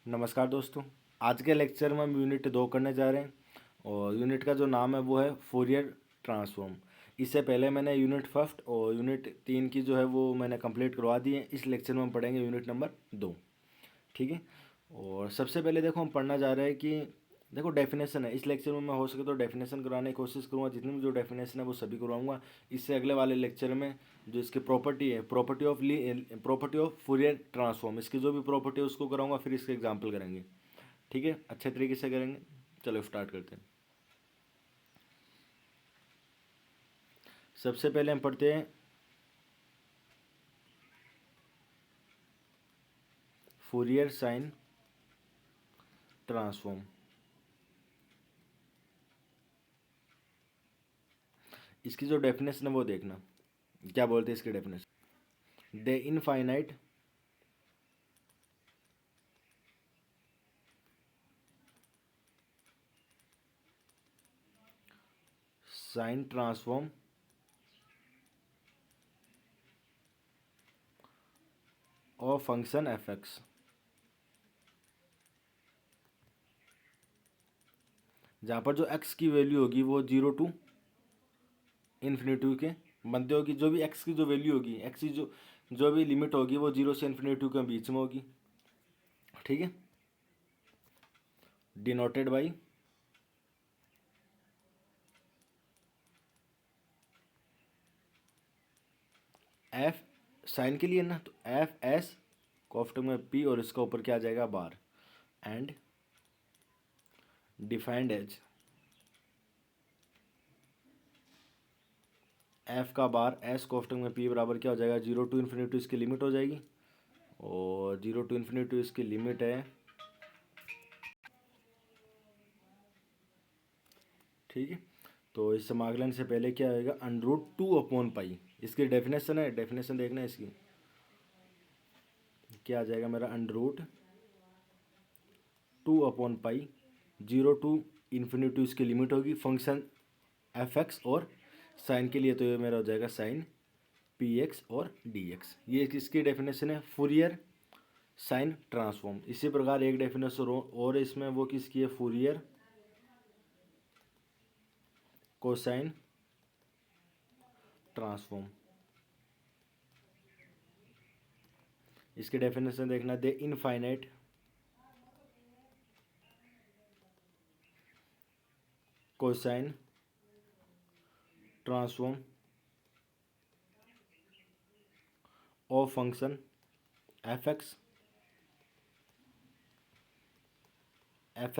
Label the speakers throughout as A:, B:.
A: नमस्कार दोस्तों। आज के लेक्चर में हम यूनिट 2 करने जा रहे हैं और यूनिट का जो नाम है वो है फोरियर ट्रांसफॉर्म। इससे पहले मैंने यूनिट फर्स्ट और यूनिट 3 की जो है वो मैंने कंप्लीट करवा दी है। इस लेक्चर में हम पढ़ेंगे यूनिट नंबर 2। ठीक है। और सबसे पहले देखो हम पढ़ना जा रहे हैं कि देखो डेफिनेशन है। इस लेक्चर में मैं हो सके तो डेफिनेशन कराने की कोशिश करूँगा, जितनी भी जो डेफिनेशन है वो सभी करवाऊँगा। इससे अगले वाले लेक्चर में जो इसकी प्रॉपर्टी है, प्रॉपर्टी ऑफ फूरियर ट्रांसफॉर्म, इसकी जो भी प्रॉपर्टी है उसको कराऊंगा, फिर इसके एग्जाम्पल करेंगे। ठीक है, अच्छे तरीके से करेंगे। चलो स्टार्ट करते हैं। सबसे पहले हम पढ़ते हैं फूरियर साइन ट्रांसफॉर्म। इसकी जो डेफिनेशन है वो देखना, क्या बोलते हैं इसकी definition. The infinite sign transform और फंक्शन एफ एक्स, जहाँ पर जो एक्स की वैल्यू होगी वो 0 टू इन्फिनिटी के बनते होगी। जो भी एक्स की जो वैल्यू होगी, एक्स की जो भी लिमिट होगी वो 0 से इन्फिनिटी के बीच में होगी। ठीक है, डिनोटेड बाई एफ, साइन के लिए ना, तो एफ एस कॉफ्ट में पी और इसका ऊपर क्या आ जाएगा बार, एंड डिफाइंड एज एफ का बार एस कॉफ्ट में पी बराबर क्या हो जाएगा 0 टू इन्फिनिटी इसकी लिमिट हो जाएगी, और 0 टू इन्फिनिटी इसकी लिमिट है। ठीक है, तो इस समाकलन से पहले क्या आएगा √2/पाई। इसकी डेफिनेशन है, डेफिनेशन देखना है इसकी, क्या आ जाएगा मेरा √2/पाई, 0 टू इन्फिनिटी इसकी लिमिट होगी, फंक्शन एफ एक्स, और साइन के लिए तो ये मेरा हो जाएगा साइन पी एक्स और डी एक्स। ये किसकी डेफिनेशन है, फूरियर साइन ट्रांसफॉर्म। इसी प्रकार एक डेफिनेशन और इसमें, वो किसकी है, फूरियर कोसाइन ट्रांसफॉर्म। इसकी डेफिनेशन देखना, the infinite cosine transform of function f x,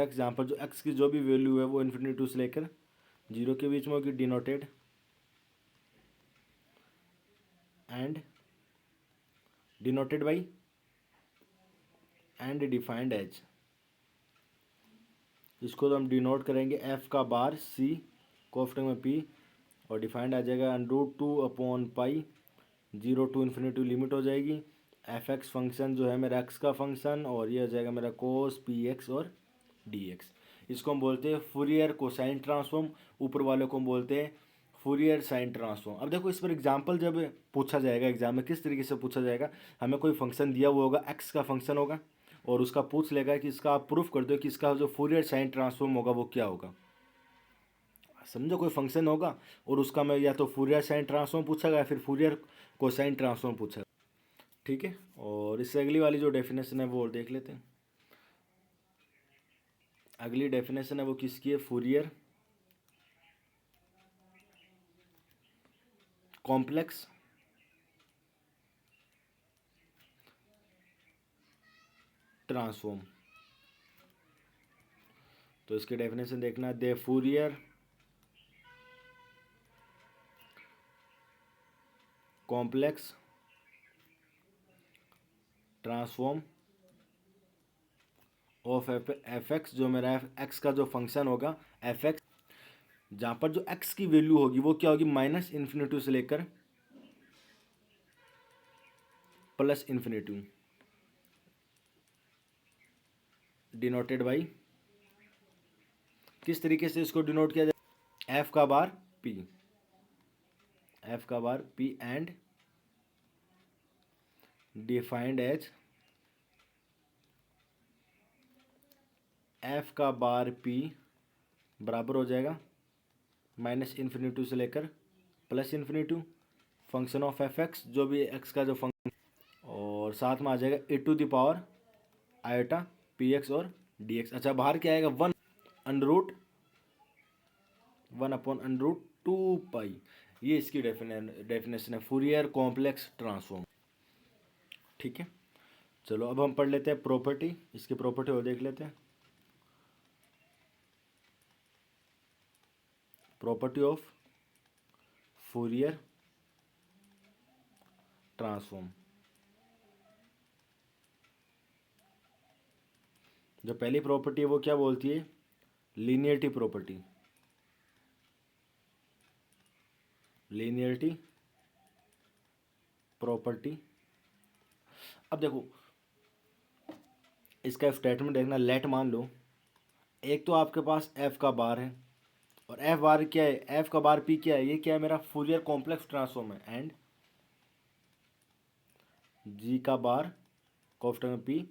A: जहाँ पर जो एक्स की जो भी वैल्यू है वो इन्फिनिटी से लेकर 0 के बीच में होगी, denoted and denoted by and defined as. इसको तो हम डिनोट करेंगे एफ का बार सी कॉफ्ट में पी, और डिफाइंड आ जाएगा √2/पाई, 0 टू इन्फिनिटी लिमिट हो जाएगी। एफ एक्स फंक्शन जो है मेरा एक्स का फंक्शन, और ये हो जाएगा मेरा कोस पी एक्स और डी एक्स। इसको हम बोलते हैं फूरियर कोसाइन ट्रांसफॉर्म, ऊपर वाले को हम बोलते हैं फूरियर साइन ट्रांसफॉर्म। अब देखो इस पर एग्जाम्पल जब पूछा जाएगा एग्जाम में, किस तरीके से पूछा जाएगा, हमें कोई फंक्शन दिया हुआ होगा, एक्स का फंक्शन होगा, और उसका पूछ लेगा कि इसका आप प्रूफ कर दो कि इसका जो फूरियर साइन ट्रांसफॉर्म होगा वो क्या होगा। समझो कोई फंक्शन होगा और उसका मैं या तो फूरियर साइन ट्रांसफॉर्म पूछेगा या फिर फूरियर कोसाइन ट्रांसफॉर्म पूछेगा। ठीक है, और इससे अगली वाली जो डेफिनेशन है वो और देख लेते हैं। अगली डेफिनेशन है वो किसकी है, फूरियर कॉम्प्लेक्स ट्रांसफॉर्म। तो इसकी डेफिनेशन देखना, the Fourier complex transform of f x, जो मेरा एक्स का जो फंक्शन होगा एफ एक्स, जहाँ पर जो एक्स की वैल्यू होगी वो क्या होगी, माइनस इन्फिनिटी से लेकर प्लस इन्फिनिटी, डिनोटेड बाई, किस तरीके से इसको डिनोट किया जाए, एफ का bar p, and defined as f का बार पी बराबर हो जाएगा माइनस इन्फिनिटी से लेकर plus infinity function of f x, जो भी एक्स का जो फंक्शन, और साथ में आ जाएगा e to the power iota p x और डी एक्स। अच्छा, बाहर क्या आएगा, one upon under root two pi. ये इसकी डेफिनेशन है फूरियर कॉम्प्लेक्स ट्रांसफॉर्म। ठीक है, चलो अब हम पढ़ लेते हैं प्रॉपर्टी, इसकी प्रॉपर्टी और देख लेते हैं। Property of Fourier transform. जो पहली प्रॉपर्टी है वो क्या बोलती है, लीनियरिटी प्रॉपर्टी। Linearity property. अब देखो इसका स्टेटमेंट देखना, लेट मान लो एक तो आपके पास एफ का बार है और एफ बार क्या है, एफ का बार पी क्या है, ये क्या है मेरा फूरियर कॉम्प्लेक्स ट्रांसफॉर्म है, एंड जी का बार कोफ्ट में p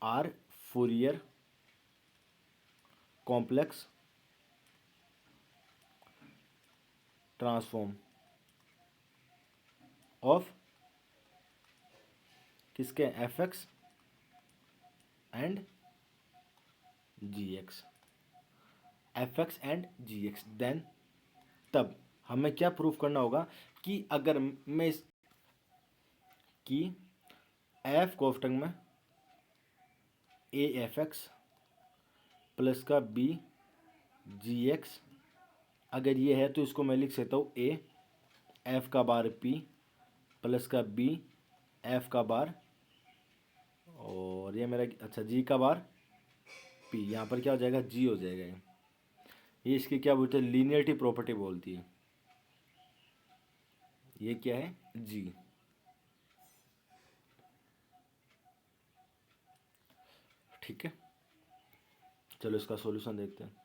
A: are Fourier complex transform of किसके, f x and g x, f x and g x. Then तब हमें क्या प्रूफ करना होगा कि अगर मैं इस कि एफ कोफ्टंग में ए एफ एक्स प्लस का बी जी एक्स, अगर ये है तो इसको मैं लिख सकता हूँ ए एफ का बार पी प्लस का बी एफ का बार, और ये मेरा अच्छा जी का बार पी, यहाँ पर क्या हो जाएगा, जी हो जाएगा। ये इसकी क्या बोलते हैं, लीनियरिटी प्रॉपर्टी बोलती है। ये क्या है, जी। ठीक है, चलो इसका सॉल्यूशन देखते हैं।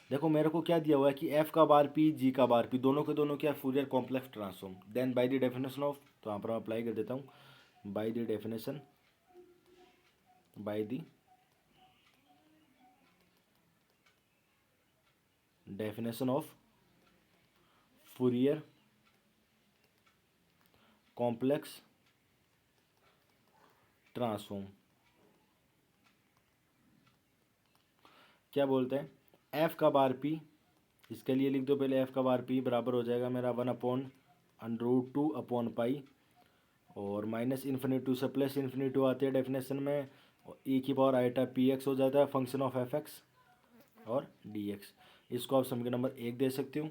A: देखो मेरे को क्या दिया हुआ है कि एफ का बार पी जी का बार पी दोनों के दोनों क्या, Fourier complex transform. Then by the definition of, तो यहाँ पर मैं अप्लाई कर देता हूँ, by the definition, by the definition of Fourier complex transform. क्या बोलते हैं, एफ का बार पी, इसके लिए लिख दो पहले, एफ का बार पी बराबर हो जाएगा मेरा one upon under root two upon pi, और माइनस इन्फिनिटी से प्लस इन्फिनिटी आती है डेफिनेशन में, ई की पावर आइटा पी एक्स हो जाता है फंक्शन ऑफ एफ एक्स और डी एक्स। इसको आप समीकरण नंबर 1 दे सकते हो,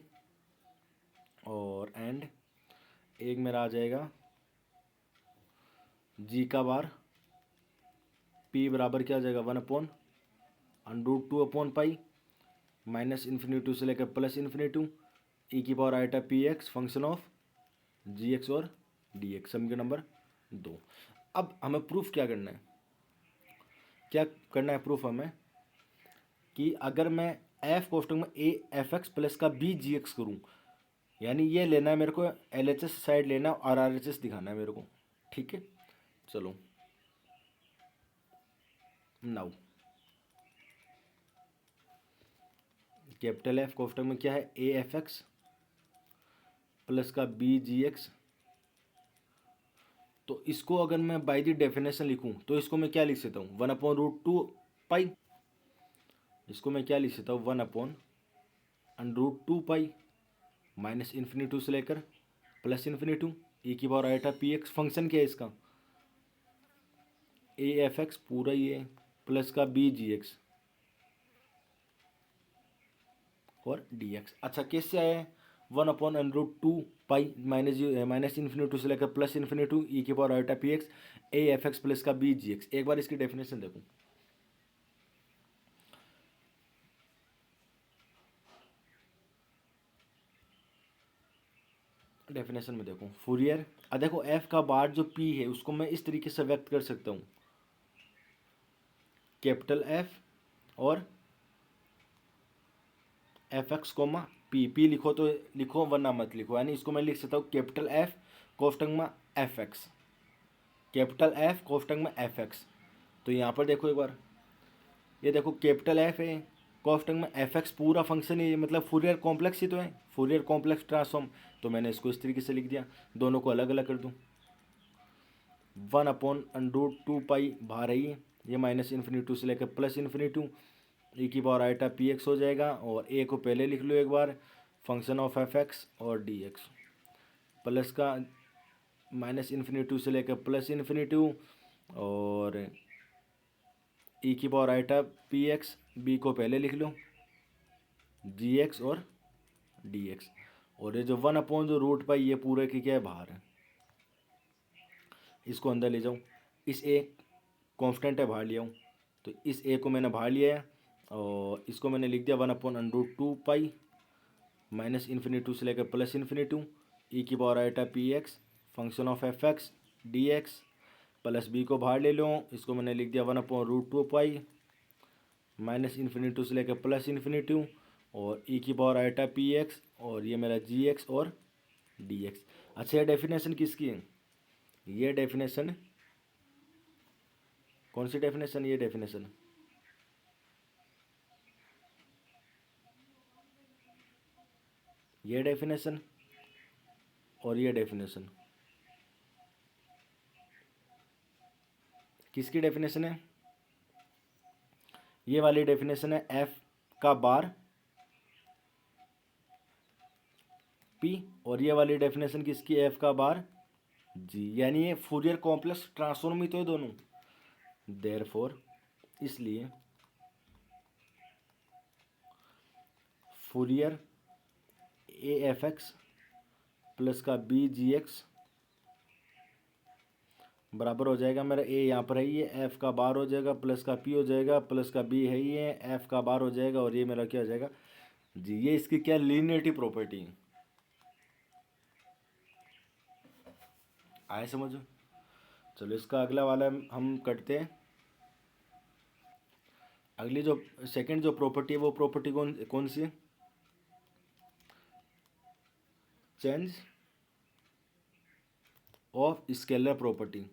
A: और एंड एक मेरा आ जाएगा जी का बार पी बराबर क्या आ जाएगा, one upon under root two upon pi minus infinity से लेकर प्लस इन्फिनिटी ई की power iota p x function of g x और डी एक्स, समीकरण नंबर 2। अब हमें प्रूफ क्या करना है, क्या करना है प्रूफ हमें कि अगर मैं एफ कोष्टक में ए एफ एक्स प्लस का बी जी एक्स करूँ, यानी ये लेना है मेरे को, एल एच एस साइड लेना है और आर एच एस दिखाना है मेरे को। ठीक है, चलो नाउ कैपिटल एफ कोष्टक में क्या है, ए एफ एक्स प्लस का बी जी एक्स, तो इसको अगर मैं बाय द डेफिनेशन लिखूं तो इसको मैं क्या लिख सकता हूँ, one upon root two pi, इसको मैं क्या लिख सकता हूँ, one upon under root two pi minus infinity से लेकर प्लस इन्फिनिटी ई की power iota p x, function क्या है इसका, ए एफ एक्स पूरा ही है प्लस का बी जी एक्स और डी एक्स। अच्छा कैसे आया है, one upon under root two pi minus infinity से लेकर प्लस इन्फिनिटी ई की power iota p x a f x plus का बी जी एक्स। एक बार इसकी डेफिनेशन देखो, डेफिनेशन में देखो फूरियर, देखो एफ का बार जो पी है उसको मैं इस तरीके से व्यक्त कर सकता हूँ, कैपिटल एफ और f x comma p, p लिखो तो लिखो वरना मत लिखो, यानी इसको मैं लिख सकता हूँ कैपिटल एफ कोष्टक में एफ एक्स कैपिटल एफ कोष्टक में एफ एक्स। तो यहाँ पर देखो एक बार, ये देखो कैपिटल एफ है कोष्टक में एफ एक्स, पूरा फंक्शन ही मतलब फूरियर कॉम्प्लेक्स ही तो है, फूरियर कॉम्प्लेक्स ट्रांसफॉर्म। तो मैंने इसको इस तरीके से लिख दिया, दोनों को अलग अलग कर दूँ। 1/√2 पाई बाहर है ये माइनस इन्फिनिटी से लेकर प्लस इन्फिनिटी ई की पावर आइटा पी एक्स हो जाएगा, और ए को पहले लिख लो एक बार, फंक्शन ऑफ एफ एक्स और डी एक्स, प्लस का माइनस इन्फिनिटी से लेकर प्लस इन्फिनिटी, और ई की power iota p x, b को पहले लिख लो, जी एक्स और डी एक्स, और ये जो 1/√पाई ये पूरे की क्या है बाहर है, इसको अंदर ले जाऊँ, इस ए कांस्टेंट है बाहर लिया हूँ, तो इस ए को मैंने बाहर लिया है और इसको मैंने लिख दिया 1/√2 पाई माइनस इन्फिनिटी से लेकर प्लस इन्फिनिटी ई की power iota p x function of f x d x, plus b को बाहर ले लो, इसको मैंने लिख दिया 1/√2 पाई माइनस इन्फिनिटी से लेकर प्लस इन्फिनिटी और ई की पावर आइटा पी एक्स, और ये मेरा जी एक्स और डी एक्स। अच्छा, ये डेफिनेशन किसकी है? ये डेफिनेशन कौन सी डेफिनेशन? ये डेफिनेशन ये डेफिनेशन और ये डेफिनेशन किसकी डेफिनेशन है? ये वाली डेफिनेशन है एफ का बार पी, और ये वाली डेफिनेशन किसकी? एफ का बार जी, यानी ये फूरियर कॉम्प्लेक्स ट्रांसफॉर्म ही तो है दोनों। देयरफॉर इसलिए फूरियर ए एफ एक्स प्लस का बी जी एक्स बराबर हो जाएगा मेरा ए यहाँ पर है ये एफ का बार हो जाएगा, प्लस का पी हो जाएगा, प्लस का बी है ये एफ का बार हो जाएगा, और ये मेरा क्या हो जाएगा जी। ये इसकी क्या लीनियरिटी प्रॉपर्टी है, आए समझो। चलो इसका अगला वाला हम करते हैं। अगली जो सेकंड जो प्रॉपर्टी है वो प्रॉपर्टी कौन कौन सी है? Change of scalar property.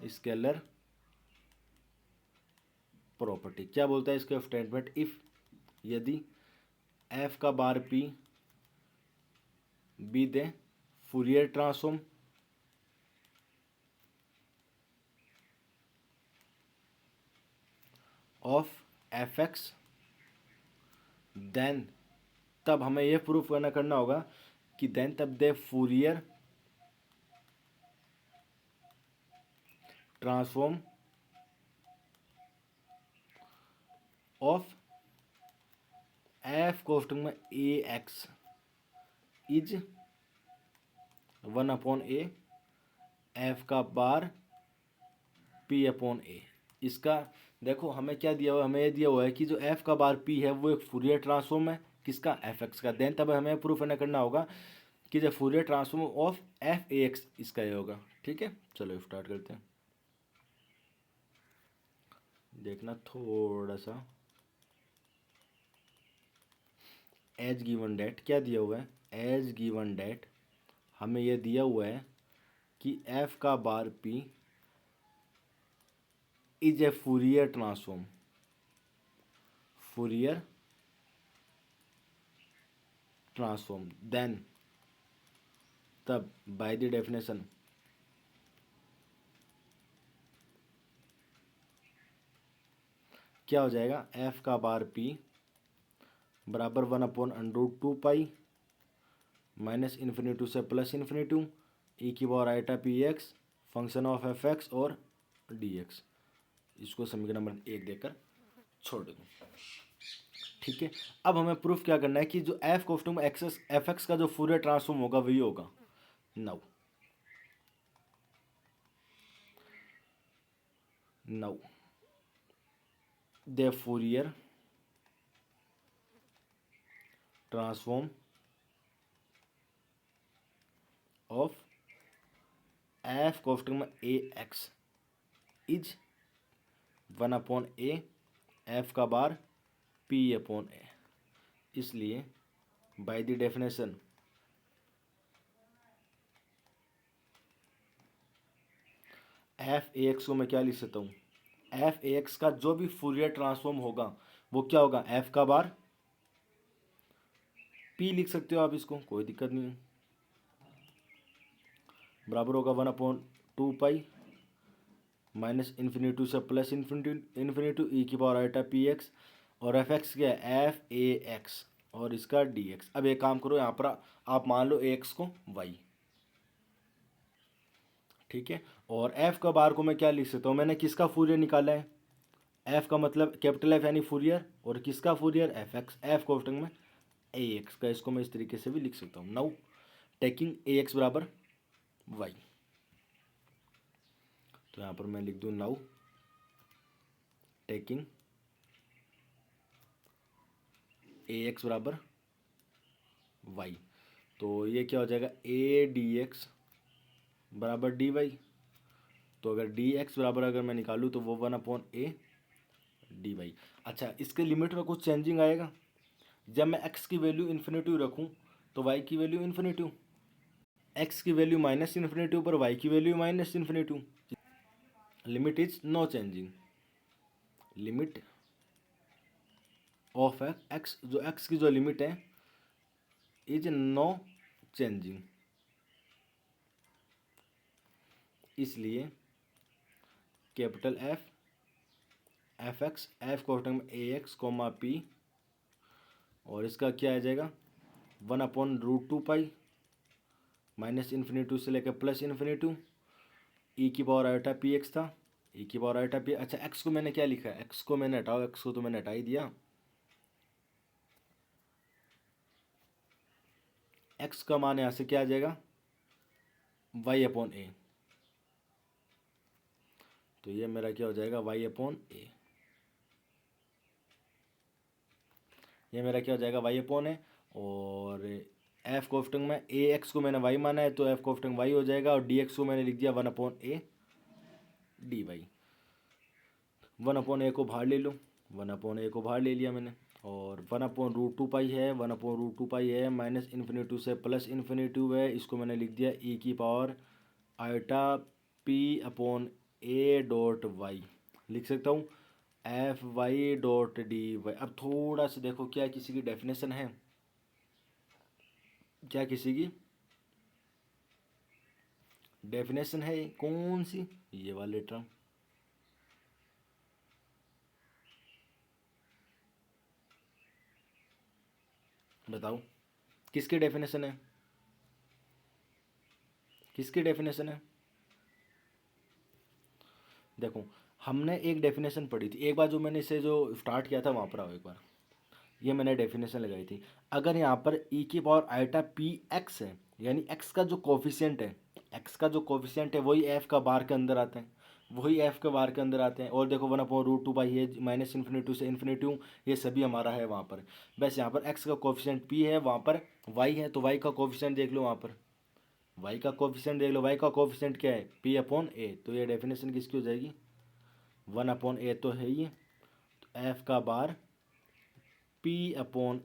A: Scalar property क्या बोलता है इसका स्टेटमेंट? इफ यदि एफ का bar p be the Fourier transform of f x, then तब हमें यह प्रूफ करना होगा कि देन तब the Fourier transform of f कोष्टक में a x is 1/a F का बार p/a। इसका देखो हमें क्या दिया हुआ है, हमें ये दिया हुआ है कि जो एफ का बार p है वो एक फूरियर ट्रांसफॉर्म है किसका? एफ एक्स का। देन तब हमें प्रूफ करना होगा कि जो Fourier transform of F A x इसका ये होगा। ठीक है, चलो स्टार्ट करते हैं। देखना थोड़ा सा, एज गिवन डेट क्या दिया हुआ है? एज गिवन डेट हमें यह दिया हुआ है कि एफ का bar p is a Fourier transform, Fourier transform, then तब बाय द डेफिनेशन क्या हो जाएगा? एफ का बार p बराबर 1/√2 पाई माइनस इन्फिनिटी से प्लस इन्फिनिटी ई की power iota p x function of f x और डी एक्स। इसको समीकरण नंबर 1 देकर छोड़ दूँ। ठीक है, अब हमें प्रूफ क्या करना है कि जो एफ कोष्टक में एक्सेस एफ एक्स का जो फूरियर ट्रांसफॉर्म होगा वही होगा। Now the Fourier transform of f कोष्टक में a x is 1/a F का बार p/a। इसलिए bye the definition F A x को मैं क्या लिख सकता हूँ, एफ ए एक्स का जो भी फूरियर ट्रांसफॉर्म होगा वो क्या होगा, एफ का बार पी लिख सकते हो आप, इसको कोई दिक्कत नहीं है, बराबर होगा 1/2 पाई माइनस इन्फिनिटी से प्लस इन्फिनिटी ई की पावर आइटा पी एक्स, और एफ एक्स क्या है, एफ ए एक्स, और इसका डी एक्स। अब एक काम करो, यहाँ पर आप मान लो ए एक्स को वाई, ठीक है। और एफ का बार को मैं क्या लिख सकता हूँ, मैंने किसका फूरियर निकाला है, एफ का मतलब कैपिटल एफ यानी फूरियर, और किसका फूरियर, एफ एक्स, एफ कोष्टक में ए एक्स का, इसको मैं इस तरीके से भी लिख सकता हूँ। नाउ टेकिंग ए एक्स बराबर वाई, तो यहाँ पर मैं लिख दूँ नाउ टेकिंग ए एक्स बराबर वाई, तो ये क्या हो जाएगा, ए डी एक्स बराबर डी वाई। तो अगर डी एक्स बराबर अगर मैं निकालूँ तो वो 1/a डी वाई। अच्छा, इसके लिमिट में कुछ चेंजिंग आएगा, जब मैं x की वैल्यू इन्फिनिटी रखूँ तो y की वैल्यू इन्फिनिटी, x की वैल्यू माइनस इन्फिनिटी पर y की value minus infinity, limit is no changing, limit of x, जो x की जो लिमिट है इज नो चेंजिंग, इसलिए capital f f x, f कोष्टक में ए एक्स कोमा पी, और इसका क्या आ जाएगा 1/√2 पाई माइनस इन्फिनिटी से लेकर प्लस इन्फिनिटी ई की पावर आयोटा पी एक्स था, ई की पावर आयोटा पी। अच्छा, एक्स को मैंने क्या लिखा है, एक्स को मैंने हटाओ, एक्स को तो मैंने हटा ही दिया, एक्स का मान यहाँ से क्या आ जाएगा, y/a, तो ये मेरा क्या हो जाएगा y/a, ये मेरा क्या हो जाएगा y/a, और एफ कोष्टक में ए एक्स को मैंने y माना है तो एफ कोष्टक y हो जाएगा, और डी एक्स को मैंने लिख दिया 1/a डी वाई। 1/a को बाहर ले लो, 1/a को बाहर ले लिया मैंने, और 1/√2 पाई है, 1/√2 पाई है माइनस इन्फिनिटी से प्लस इन्फिनिटी है, इसको मैंने लिख दिया ई की पावर आयोटा p/a.y, लिख सकता हूँ f y dot d y. अब थोड़ा सा देखो, क्या किसी की डेफिनेशन है, क्या किसी की डेफिनेशन है, कौन सी, ये वाले टर्म, बताओ किसकी डेफिनेशन है, किसकी डेफिनेशन है। देखो, हमने एक डेफिनेशन पढ़ी थी एक बार, जो मैंने इसे जो स्टार्ट किया था वहाँ पर आओ एक बार, ये मैंने डेफिनेशन लगाई थी। अगर यहाँ पर ई की पावर आइटा पी एक्स है, यानी एक्स का जो कोफिशिएंट है, एक्स का जो कोफिशिएंट है वही एफ का बार के अंदर आते हैं, वही एफ के बार के अंदर आते हैं, और देखो 1/√2 पाई है माइनस इन्फिनिटी से इन्फिनिटी, ये सभी हमारा है वहाँ पर। बस यहाँ पर एक्स का कोफिशिएंट पी है, वहाँ पर वाई है, तो वाई का कोफिशिएंट देख लो, वहाँ पर वाई का कोफिशिएंट देख लो, वाई का कोफिशिएंट क्या है, p/a, तो ये डेफिनेशन किसकी हो जाएगी, 1/a तो है ही, तो एफ का बार p/a,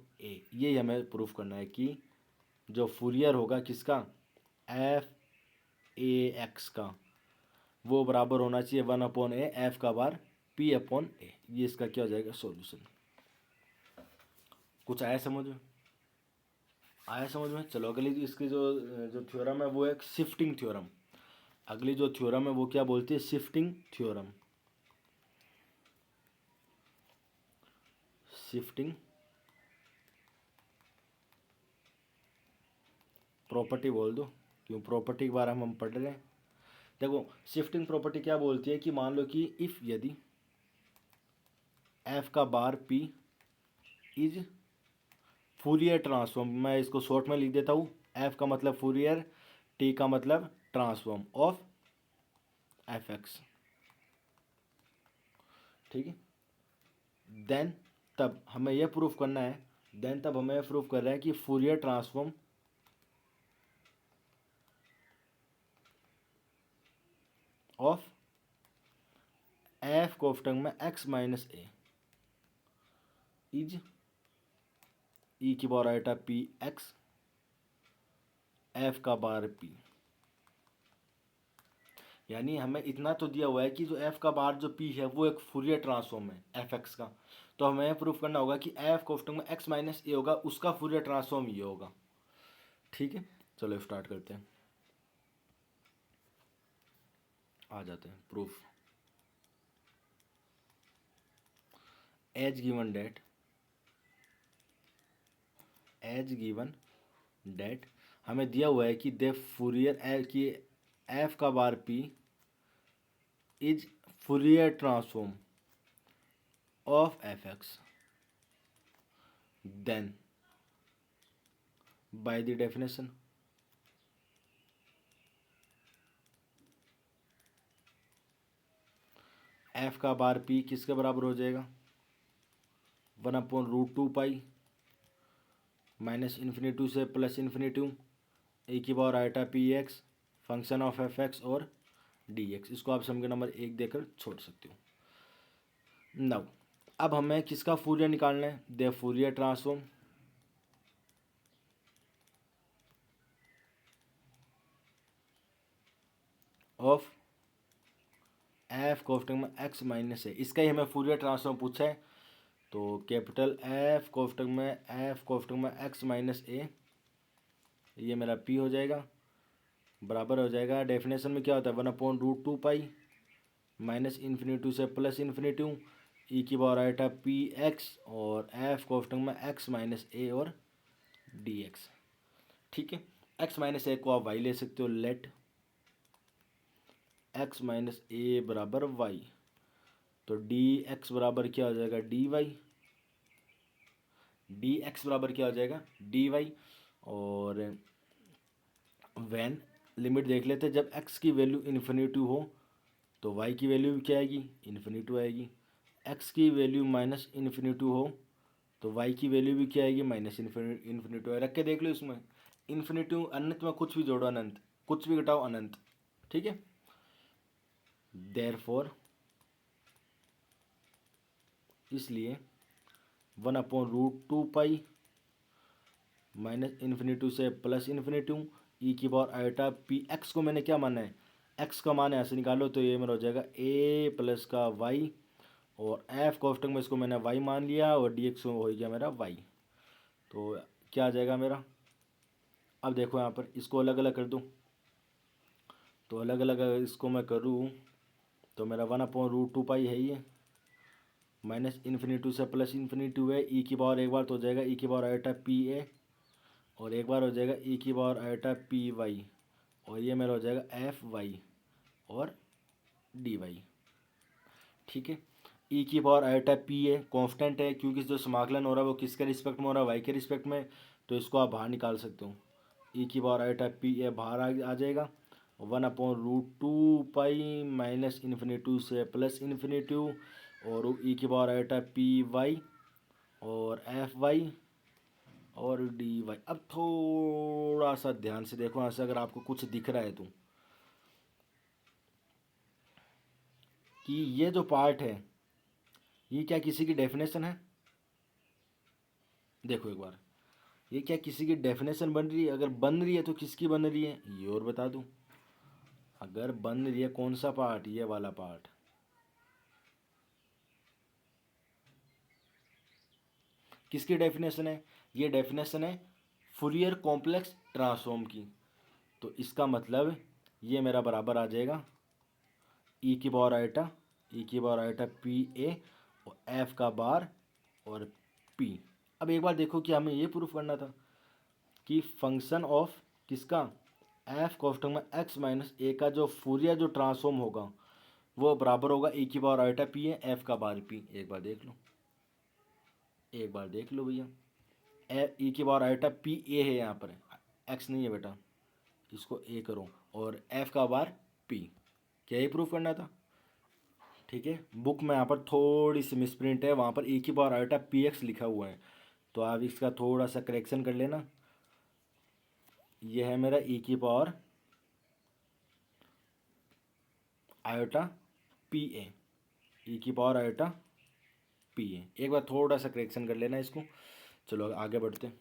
A: ये हमें प्रूफ करना है कि जो फूरियर होगा किसका, एफ ए एक्स का, वो बराबर होना चाहिए 1/a एफ का बार p/a, ये इसका क्या हो जाएगा सॉल्यूशन। कुछ आया समझ में, आया समझ में। चलो अगली इसकी जो जो थ्योरम है वो एक शिफ्टिंग थ्योरम, अगली जो थ्योरम है वो क्या बोलती है, शिफ्टिंग थ्योरम, शिफ्टिंग प्रॉपर्टी बोल दो, क्यों प्रॉपर्टी के बारे में हम पढ़ रहे हैं। देखो, शिफ्टिंग प्रॉपर्टी क्या बोलती है कि मान लो कि इफ यदि एफ का bar p is Fourier transform, मैं इसको शॉर्ट में लिख देता हूँ, एफ का मतलब फूरियर, टी का मतलब ट्रांसफॉर्म ऑफ एफ एक्स, ठीक है। देन तब हमें यह प्रूफ करना है, देन तब हमें प्रूफ कर रहा है कि फूरियर ट्रांसफॉर्म ऑफ एफ कोष्टक में x minus a is e की power iota p x f का बार पी, यानी हमें इतना तो दिया हुआ है कि जो एफ का बार जो पी है वो एक फूरियर ट्रांसफॉर्म है एफ एक्स का। तो हमें प्रूफ करना होगा कि एफ कोष्टक में एक्स माइनस ए होगा, उसका फूरियर ट्रांसफॉर्म ये होगा। ठीक है, चलो स्टार्ट करते हैं। आ जाते हैं proof. As given that, as given that हमें दिया हुआ है कि दे फूरियर की एफ का bar p is Fourier transform of f x, then by the definition f का बार पी किसके बराबर हो जाएगा, 1/√2 पाई माइनस इन्फिनिटी से प्लस इन्फिनिटी ए की power iota p x function of f x और डी एक्स। इसको आप समीकरण नंबर 1 देकर छोड़ सकते हो। नाउ अब हमें किसका फूरियर निकालना है, दे फूरियर ट्रांसफॉर्म ऑफ एफ कोष्टक में एक्स माइनस है, इसका ही हमें फूरियर ट्रांसफॉर्म पूछा है। तो कैपिटल एफ कोष्टक में एक्स माइनस ए, ये मेरा पी हो जाएगा, बराबर हो जाएगा डेफिनेशन में क्या होता है 1/√2 पाई माइनस इन्फिनिटी से प्लस इन्फिनिटी ई की पावर आइटा पी एक्स और एफ कोष्टक में एक्स माइनस ए और डी एक्स। ठीक है, एक्स माइनस ए को आप वाई ले सकते हो, लेट एक्स माइनस ए बराबर वाई। तो डी एक्स बराबर क्या हो जाएगा, डी वाई, डी एक्स बराबर क्या हो जाएगा, डी वाई। और वैन लिमिट देख लेते हैं, जब एक्स की वैल्यू इन्फिनिटी हो तो वाई की वैल्यू भी क्या आएगी, इन्फिनिटी आएगी। एक्स की वैल्यू माइनस इन्फिनिटी हो तो वाई की वैल्यू भी क्या आएगी, माइनस इन्फिनिटी। रख के देख लो, इसमें इन्फिनिटी अनंत में कुछ भी जोड़ो अनंत, कुछ भी घटाओ अनंत। ठीक है, देयरफॉर इसलिए 1/√2 पाई माइनस इन्फिनिटी से प्लस इन्फिनिटी ई की पावर आइटा पी एक्स को मैंने क्या माना है, एक्स का मान ऐसे निकालो तो ये मेरा हो जाएगा ए प्लस का वाई, और एफ कोष्टक में इसको मैंने वाई मान लिया और डी एक्स हो गया मेरा वाई। तो क्या आ जाएगा मेरा, अब देखो यहाँ पर इसको अलग अलग कर दूँ, तो अलग अलग अगर इसको मैं करूँ तो मेरा 1/√2 पाई है ये, माइनस इन्फिनिटी से प्लस इन्फिनिटी है, ई की पावर एक बार तो हो जाएगा ई की पावर आइटा पी ए और एक बार हो जाएगा ई की पावर आइटा पी वाई, और ये मेरा हो जाएगा एफ वाई और डी वाई। ठीक है, ई की power iota p a constant है क्योंकि जो समाकलन हो रहा है वो किसके रिस्पेक्ट में हो रहा है, वाई के रिस्पेक्ट में, तो इसको आप बाहर निकाल सकते हो। ई की पावर आइटा पी ए बाहर आ जाएगा, 1/√2 पाई माइनस इन्फिनिटी से प्लस इन्फिनिटी और ई की पावर आइटा पी वाई और एफ वाई और डी वाई। अब थोड़ा सा ध्यान से देखो यहाँ से, अगर आपको कुछ दिख रहा है तो, कि ये जो पार्ट है ये क्या किसी की डेफिनेशन है, देखो एक बार, ये क्या किसी की डेफिनेशन बन रही है, अगर बन रही है तो किसकी बन रही है ये और बता दूं। अगर बन रही है कौन सा पार्ट, ये वाला पार्ट, किसकी डेफिनेशन है, ये डेफिनेशन है फूरियर कॉम्प्लेक्स ट्रांसफॉर्म की। तो इसका मतलब ये मेरा बराबर आ जाएगा ई की पावर आइटा, ई की पावर आइटा पी ए और एफ का बार और पी। अब एक बार देखो कि हमें ये प्रूफ करना था कि फंक्शन ऑफ किसका, एफ कोष्टक में एक्स माइनस ए का जो फूरियर जो ट्रांसफॉर्म होगा वो बराबर होगा ई की पावर आइटा पी है एफ का बार पी। एक बार देख लो, एक बार देख लो भैया, ई की पावर आइटा पी ए है, यहाँ पर एक्स नहीं है बेटा, इसको ए करो, और एफ का बार पी, क्या ये प्रूफ करना था। ठीक है, बुक में यहाँ पर थोड़ी सी मिसप्रिंट है, वहाँ पर ई की पावर आइटा पी एक्स लिखा हुआ है, तो आप इसका थोड़ा सा करेक्शन कर लेना। यह है मेरा ई की पावर आयोटा पी ए, ई की पावर आयोटा पी ए, एक बार थोड़ा सा करेक्शन कर लेना इसको। चलो आगे बढ़ते हैं,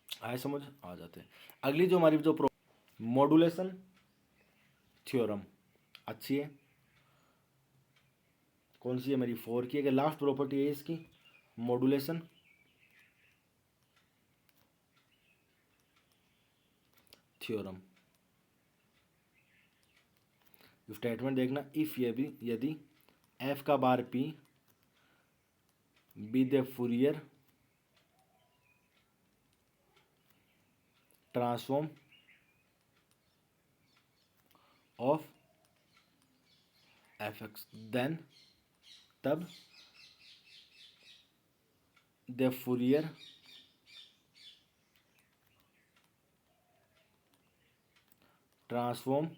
A: आए समझ, आ जाते हैं। अगली जो हमारी जो मॉडुलेशन थ्योरम अच्छी है। कौन सी है मेरी 4 की? अगर लास्ट प्रॉपर्टी है इसकी मॉड्यूलेशन, थ्योरम। स्टेटमेंट देखना, इफ यदि एफ का bar p be the Fourier transform of f x, then तब the Fourier transform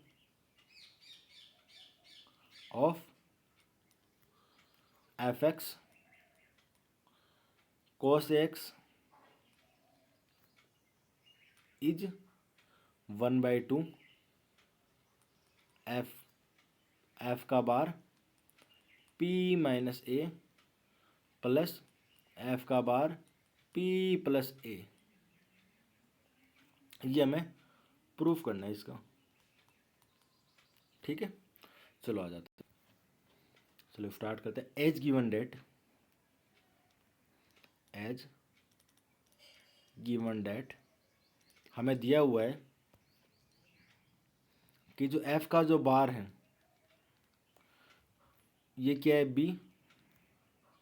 A: of f x cos x is 1/2 f का bar p minus a plus f का bar P plus ए। ये हमें proof करना है इसका। ठीक है, चलो आ जाते हैं। चलो स्टार्ट करते हैं। एज गिवन डेट हमें दिया हुआ है कि जो एफ का जो बार है ये क्या है, be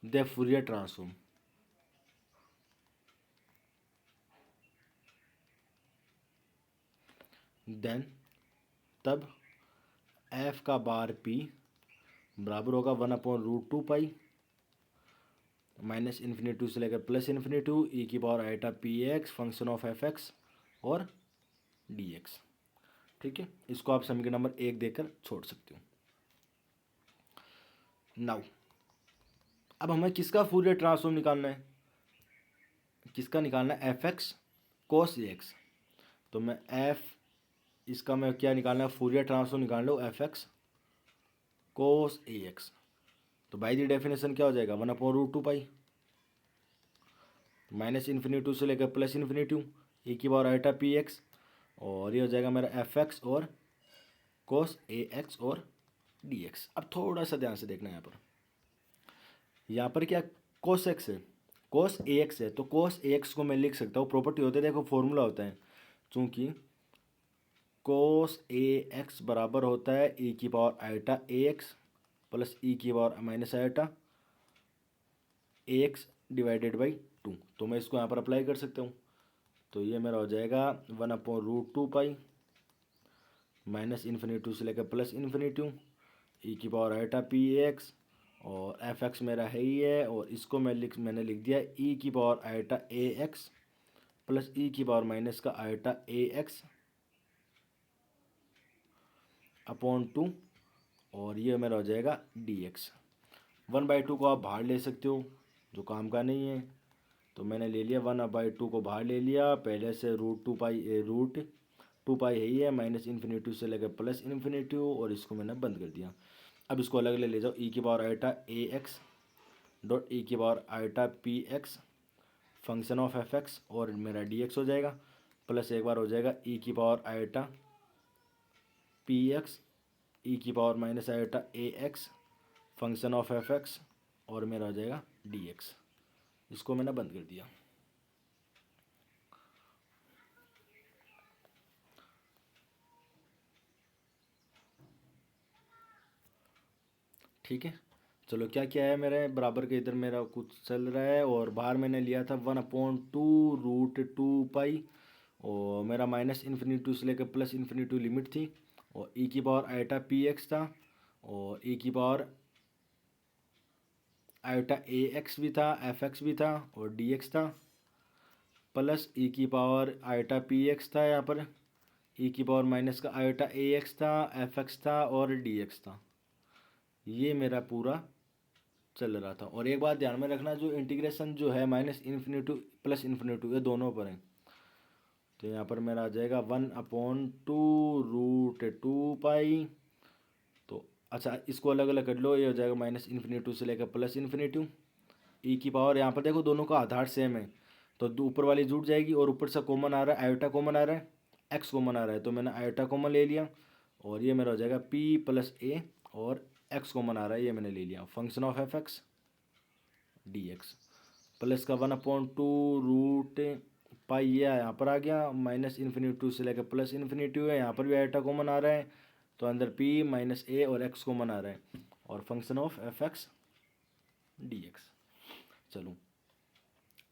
A: the Fourier transform. Then तब एफ का बार पी बराबर होगा 1/√2 माइनस इन्फिनिटी से लेकर प्लस इन्फिनिटी ई की power iota p x function of f x और डी एक्स। ठीक है, इसको आप समीकरण नंबर 1 देकर छोड़ सकते हो। नाउ अब हमें किसका फूरियर ट्रांसफॉर्म निकालना है? किसका निकालना है? एफ एक्स कोस ए एक्स। तो मैं इसका मैं क्या निकालना है? फूरियर ट्रांसफॉर्म निकाल लो एफ एक्स कोस ए एक्स। तो बाई दी डेफिनेशन क्या हो जाएगा? 1/√2 माइनस इन्फिनिटी से लेकर प्लस इन्फिनिटी ई की पावर आइटा पी एक्स, और ये हो जाएगा मेरा एफ एक्स और कोस ए एक्स और डी एक्स। अब थोड़ा सा ध्यान से देखना है, यहाँ पर क्या कोस एक्स है, कोस ए एक्स है। तो कोस ए एक्स को मैं लिख सकता हूँ, प्रॉपर्टी होते है, देखो फॉर्मूला होता है, चूँकि कोस ए एक्स बराबर होता है ई की power iota a x plus e की power minus iota a x divided by 2। तो मैं इसको यहाँ पर अप्लाई कर सकता हूँ। तो ये मेरा हो जाएगा 1/√2 माइनस इन्फिनिटी से लेकर प्लस इन्फिनिटी ई की पावर आइटा पी एक्स, और एफ एक्स मेरा है ही है, और इसको मैंने लिख दिया ई की power iota a x plus e की पावर माइनस का आइटा ए एक्स अपॉन 2, और ये मेरा हो जाएगा डी एक्स। 1/2 को आप बाहर ले सकते हो, जो काम का नहीं है। तो मैंने ले लिया 1/2 को बाहर ले लिया, पहले से √2 है ही है, माइनस इन्फिनिटी से लेकर प्लस इन्फिनिटी, और इसको मैंने बंद कर दिया। अब इसको अलग ले जाओ, ई की power iota a x dot e की power iota p x function of f x, और मेरा डी एक्स हो जाएगा, प्लस एक बार हो जाएगा ई की power iota p x e की power minus iota a x function of f x, और मेरा हो जाएगा डी एक्स। इसको मैंने बंद कर दिया। ठीक है, चलो क्या क्या है मेरे बराबर के इधर मेरा कुछ चल रहा है, और बाहर मैंने लिया था 1/2√2 और मेरा माइनस इन्फिनिटी से लेकर प्लस इन्फिनिटी लिमिट थी, और ई की पावर आइटा पी एक्स था, और ई की पावर आइटा ए एक्स भी था, एफ एक्स भी था, और डी एक्स था, प्लस ई की पावर आइटा पी एक्स था, यहाँ पर ई की पावर माइनस का आइटा ए एक्स था, एफ एक्स था, और डी एक्स था। ये मेरा पूरा चल रहा था। और एक बात ध्यान में रखना, जो इंटीग्रेशन जो है माइनस इन्फिनिटी प्लस इन्फिनिटी, ये दोनों पर है। तो यहाँ पर मेरा आ जाएगा 1/2√2 तो अच्छा, इसको अलग अलग कर लो, ये हो जाएगा माइनस इन्फिनिटी से लेकर प्लस इन्फिनिटी ई की पावर, यहाँ पर देखो दोनों का आधार सेम है, तो ऊपर वाली जुड़ जाएगी, और ऊपर से कॉमन आ रहा है, आयोटा कॉमन आ रहा है, एक्स कॉमन आ रहा है, तो मैंने आयोटा कॉमन ले लिया, और ये मेरा हो जाएगा पी प्लस ए और एक्स कॉमन आ रहा है, ये मैंने ले लिया, function of f x d x plus का 1/2 पाई ये यहाँ पर आ गया, माइनस इन्फिनिटी से लेकर प्लस इन्फिनिटी है, यहाँ पर भी आइटा कॉमन आ रहा है, तो अंदर पी माइनस ए और एक्स कॉमन आ रहा है, और function of f x d x. चलो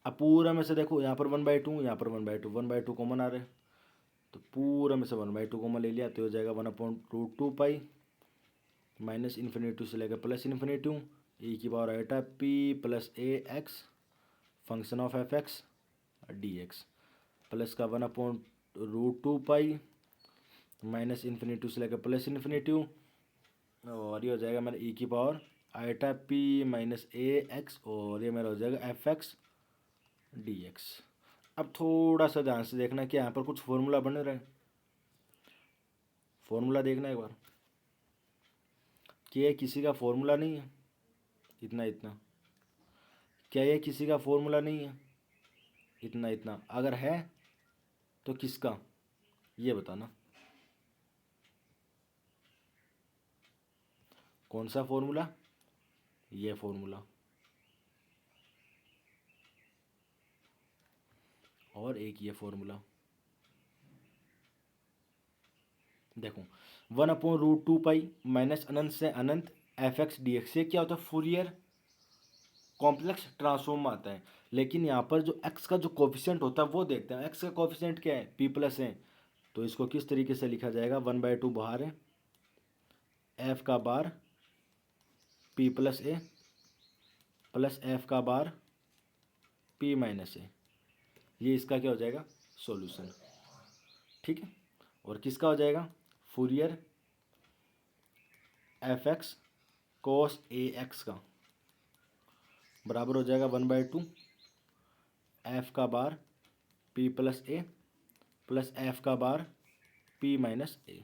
A: अब पूरा में से देखो, यहाँ पर 1/2, यहाँ पर 1/2 कॉमन आ रहा है, तो पूरा में से 1/2 कॉमन ले लिया, तो हो जाएगा 1/√2 पाई माइनस इन्फिनिटी से लेकर प्लस इन्फिनिटी ई की power iota p plus a x function of f x d x plus का 1/√2 पाई माइनस इन्फिनिटी से लेकर प्लस इन्फिनिटी, और ये हो जाएगा मेरा ई की पावर आइटा पी माइनस ए एक्स, और ये मेरा हो जाएगा एफ एक्स डी एक्स। अब थोड़ा सा ध्यान से देखना कि यहाँ पर कुछ फॉर्मूला बन रहा है, फॉर्मूला देखना एक बार कि ये किसी का फॉर्मूला नहीं है, इतना इतना, क्या ये किसी का फॉर्मूला नहीं है, इतना इतना, अगर है तो किसका, ये बताना कौन सा फॉर्मूला, ये फॉर्मूला, और एक ये फॉर्मूला। देखो 1/√2 पाई माइनस अनंत से अनंत एफ एक्स डी एक्स, ये क्या होता है, फूरियर कॉम्प्लेक्स ट्रांसफॉर्म आता है, लेकिन यहाँ पर जो x का जो कोफिशिएंट होता है वो देखते हैं, x का कोफिशिएंट क्या है, p प्लस है, तो इसको किस तरीके से लिखा जाएगा, 1/2 बाहर है, f का बार p प्लस ए प्लस f का बार p माइनस ए, ये इसका क्या हो जाएगा, सॉल्यूशन। ठीक है, और किसका हो जाएगा, फूरियर एफ एक्स कोस ए एक्स का बराबर हो जाएगा 1/2 एफ का बार p प्लस ए प्लस एफ का बार p माइनस ए।